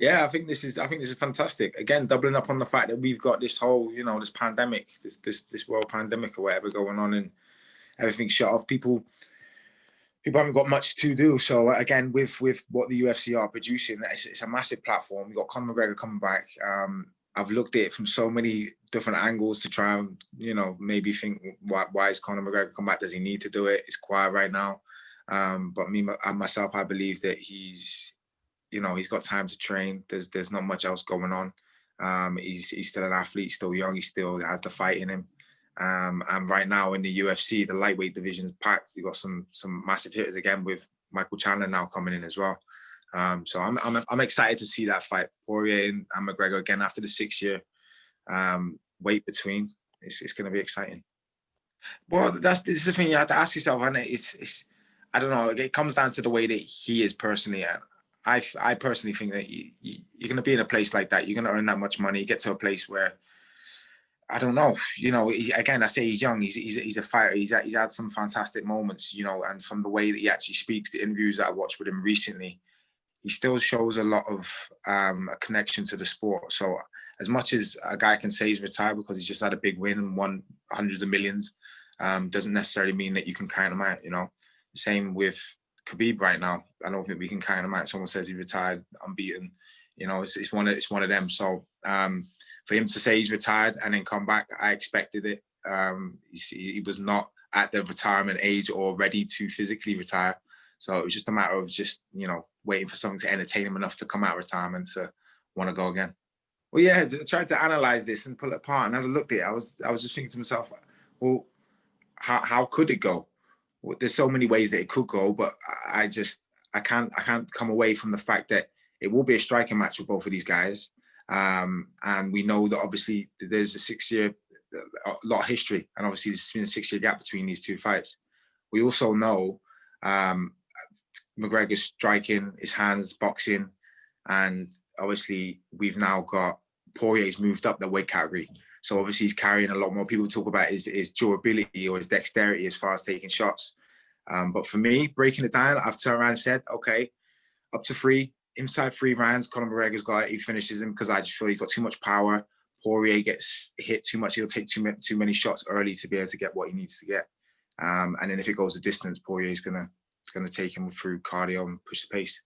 Yeah, I think this is fantastic. Again, doubling up on the fact that we've got this whole, this pandemic, this world pandemic or whatever going on, and everything's shut off. People haven't got much to do. So again, with what the UFC are producing, it's a massive platform. We've got Conor McGregor coming back. I've looked at it from so many different angles to try and, maybe think, why is Conor McGregor come back? Does he need to do it? It's quiet right now. But myself, I believe that he's got time to train. There's not much else going on. He's still an athlete, still young. He still has the fight in him. And right now in the UFC, the lightweight division is packed. You've got some massive hitters again, with Michael Chandler now coming in as well. So I'm excited to see that fight, Poirier and McGregor again after the 6-year wait between. It's going to be exciting. Well, this is the thing you have to ask yourself, and it's I don't know. It comes down to the way that he is personally. I personally think that you're going to be in a place like that. You're going to earn that much money. You get to a place where, I don't know. Again, I say he's young. He's a fighter. He's had some fantastic moments. And from the way that he actually speaks, the interviews that I watched with him recently, he still shows a lot of a connection to the sport. So as much as a guy can say he's retired because he's just had a big win and won hundreds of millions, doesn't necessarily mean that you can count him out. Same with Khabib right now. I don't think we can count him out. Someone says he retired unbeaten. It's one of them. So for him to say he's retired and then come back, I expected it. He was not at the retirement age or ready to physically retire. So it was just a matter of waiting for something to entertain him enough to come out of retirement to want to go again. Well, yeah, I tried to analyze this and pull it apart. And as I looked at it, I was just thinking to myself, well, how could it go? Well, there's so many ways that it could go, but I can't come away from the fact that it will be a striking match with both of these guys. And we know that obviously there's a 6-year, a lot of history, and obviously there's been a 6-year gap between these two fights. We also know McGregor's striking, his hands, boxing, and obviously we've now got Poirier's moved up the weight category. So obviously he's carrying a lot more. People talk about his durability or his dexterity as far as taking shots. But for me, breaking it down, I've turned around and said, okay, up to 3, inside 3 rounds, Conor McGregor's got it. He finishes him because I just feel he's got too much power. Poirier gets hit too much. He'll take too many shots early to be able to get what he needs to get. And then if it goes the distance, Poirier's gonna take him through cardio and push the pace.